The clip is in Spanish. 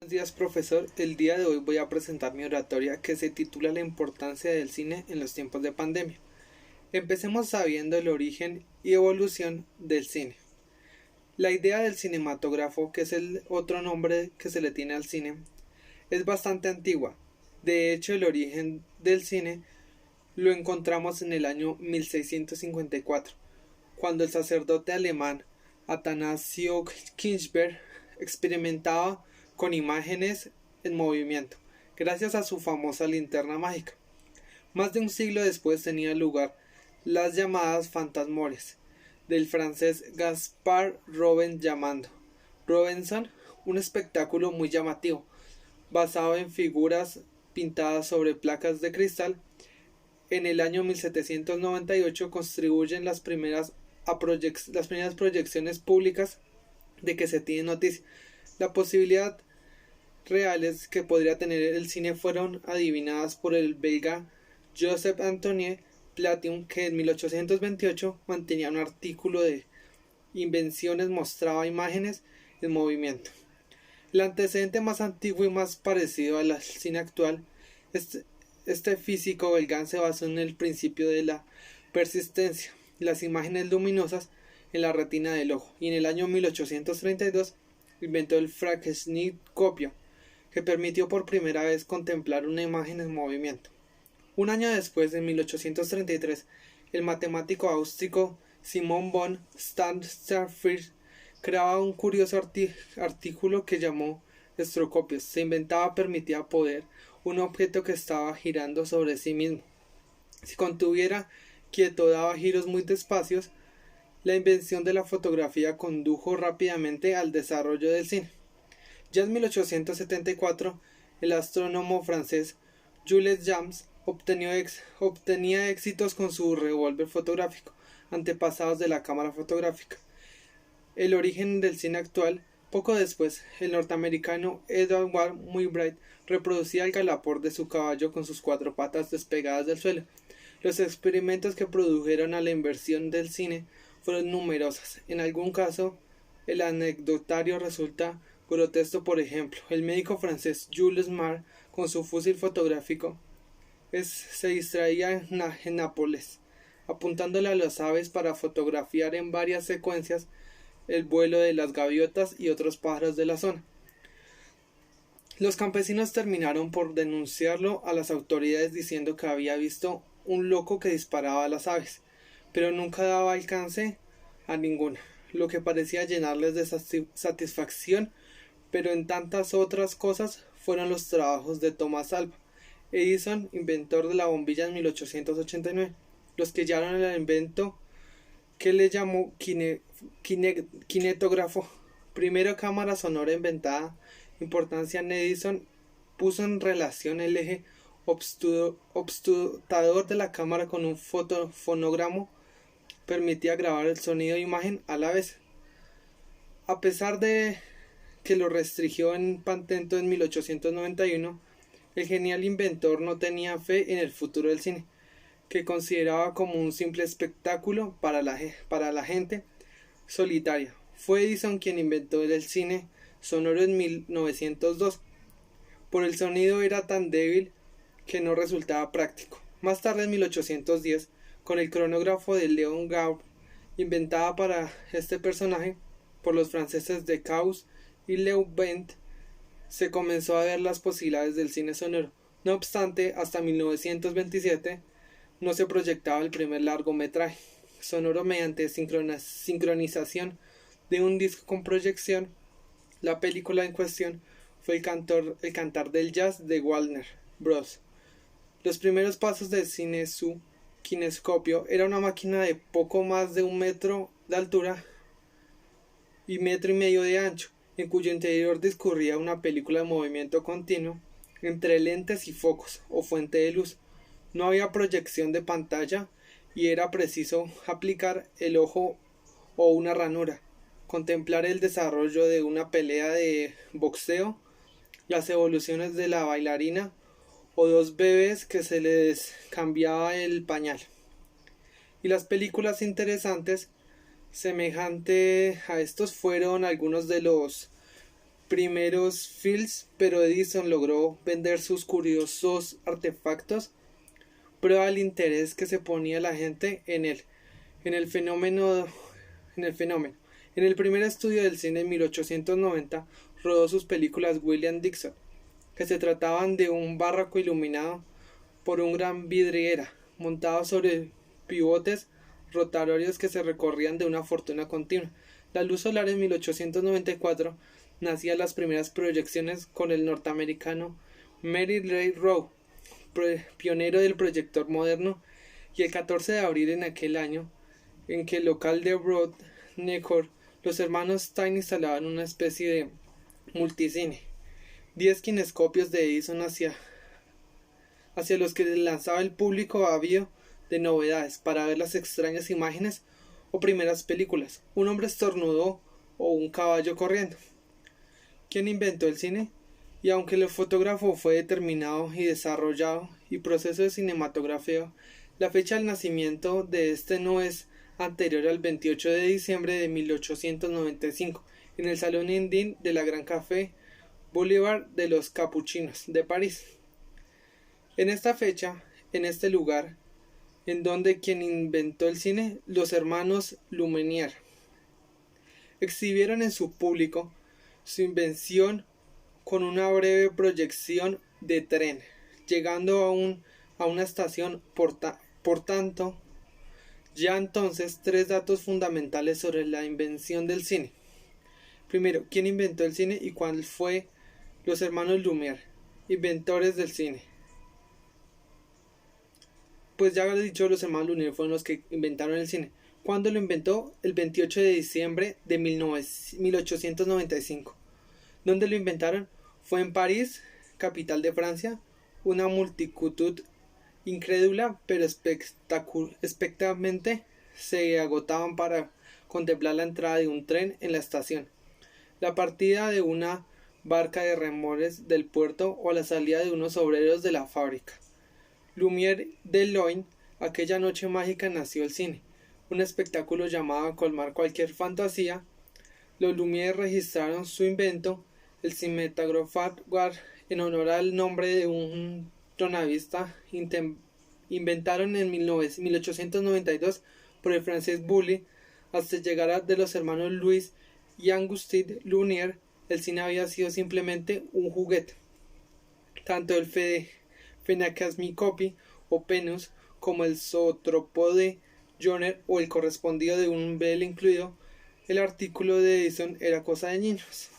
Buenos días, profesor. El día de hoy voy a presentar mi oratoria que se titula La importancia del cine en los tiempos de pandemia. Empecemos sabiendo el origen y evolución del cine. La idea del cinematógrafo, que es el otro nombre que se le tiene al cine, es bastante antigua. De hecho, el origen del cine lo encontramos en el año 1654, cuando el sacerdote alemán Atanasio Kirchberg experimentaba con imágenes en movimiento, gracias a su famosa linterna mágica. Más de un siglo después tenía lugar las llamadas fantasmores, del francés Gaspard Robinson, un espectáculo muy llamativo, basado en figuras pintadas sobre placas de cristal. En el año 1798 contribuyen las primeras proyecciones públicas de que se tiene noticia. La posibilidad reales que podría tener el cine fueron adivinadas por el belga Joseph Antoine Plateau, que en 1828 mantenía un artículo de invenciones mostraba imágenes en movimiento. El antecedente más antiguo y más parecido al cine actual, este físico belga se basó en el principio de la persistencia, las imágenes luminosas en la retina del ojo, y en el año 1832 inventó el fracasmicroscopio, que permitió por primera vez contemplar una imagen en movimiento. Un año después, en 1833, el matemático austríaco Simon von Sternfirth creaba un curioso artículo que llamó estroboscopio. Se permitía poder un objeto que estaba girando sobre sí mismo. Si contuviera quieto daba giros muy despacios. La invención de la fotografía condujo rápidamente al desarrollo del cine. Ya en 1874, el astrónomo francés Jules James obtenía éxitos con su revólver fotográfico, antepasados de la cámara fotográfica. El origen del cine actual. Poco después, el norteamericano Edward Ward Muybridge reproducía el galopar de su caballo con sus cuatro patas despegadas del suelo. Los experimentos que produjeron a la inversión del cine fueron numerosos. En algún caso, el anecdotario resulta grotesco. Por ejemplo, el médico francés Jules Mar, con su fusil fotográfico, se distraía en Nápoles, apuntándole a las aves para fotografiar en varias secuencias el vuelo de las gaviotas y otros pájaros de la zona. Los campesinos terminaron por denunciarlo a las autoridades diciendo que había visto un loco que disparaba a las aves, pero nunca daba alcance a ninguna, lo que parecía llenarles de satisfacción. Pero en tantas otras cosas fueron los trabajos de Thomas Alva Edison, inventor de la bombilla en 1889, los que llevaron el invento que le llamó kinetógrafo, primera cámara sonora inventada. Importancia en Edison puso en relación el eje obtutador de la cámara con un fonógrafo, permitía grabar el sonido e imagen a la vez. A pesar de que lo restringió en patento en 1891, el genial inventor no tenía fe en el futuro del cine, que consideraba como un simple espectáculo para la gente solitaria. Fue Edison quien inventó el cine sonoro en 1902. Por el sonido era tan débil que no resultaba práctico. Más tarde, en 1810, con el cronógrafo de Leon Gauss, inventada para este personaje por los franceses Decaux y Leubent, se comenzó a ver las posibilidades del cine sonoro. No obstante, hasta 1927 no se proyectaba el primer largometraje sonoro mediante sincronización de un disco con proyección. La película en cuestión fue el cantar del jazz de Warner Bros. Los primeros pasos del kinescopio era una máquina de poco más de 1 metro de altura y 1,5 metros de ancho, en cuyo interior discurría una película de movimiento continuo entre lentes y focos o fuente de luz. No había proyección de pantalla y era preciso aplicar el ojo o una ranura, contemplar el desarrollo de una pelea de boxeo, las evoluciones de la bailarina o dos bebés que se les cambiaba el pañal. Y las películas interesantes semejante a estos fueron algunos de los primeros films, pero Edison logró vender sus curiosos artefactos, prueba el interés que se ponía la gente en el fenómeno, en el fenómeno. En el primer estudio del cine en 1890 rodó sus películas William Dixon, que se trataban de un barraco iluminado por un gran vidriera, montado sobre pivotes rotatorios que se recorrían de una fortuna continua. La luz solar en 1894 nacían las primeras proyecciones con el norteamericano Mary Ray Rowe, pionero del proyector moderno, y el 14 de abril en aquel año, en que el local de Broad Neckor, los hermanos Stein instalaban una especie de multicine, 10 kinescopios de Edison hacia los que lanzaba el público ávido de novedades para ver las extrañas imágenes o primeras películas, un hombre estornudó o un caballo corriendo. ¿Quién inventó el cine? Y aunque el fotógrafo fue determinado y desarrollado y proceso de cinematografía, la fecha del nacimiento de este no es anterior al 28 de diciembre de 1895, en el Salón Indín de la Gran Café Boulevard de los Capuchinos de París. En esta fecha, en este lugar, en donde quien inventó el cine, los hermanos Lumière, exhibieron en su público su invención con una breve proyección de tren, llegando a una estación. Por tanto, ya entonces, 3 datos fundamentales sobre la invención del cine. Primero, ¿quién inventó el cine y cuál fue? Los hermanos Lumière, inventores del cine. Pues ya he dicho, los hermanos Lumière fueron los que inventaron el cine. ¿Cuándo lo inventó? El 28 de diciembre de 1895. ¿Dónde lo inventaron? Fue en París, capital de Francia. Una multitud incrédula, pero expectantamente se agotaban para contemplar la entrada de un tren en la estación, la partida de una barca de remores del puerto o la salida de unos obreros de la fábrica. Lumière de Loin, aquella noche mágica nació el cine, un espectáculo llamado a colmar cualquier fantasía. Los Lumière registraron su invento, el cinematógrafo, en honor al nombre de un tonavista inventaron en 1892 por el francés Boully. Hasta llegar a de los hermanos Louis y Auguste Lumière, el cine había sido simplemente un juguete. Tanto el Phenacasmicopi o Penus como el Zootrópode Joner o el correspondido de un Bell incluido, el artículo de Edison era cosa de niños.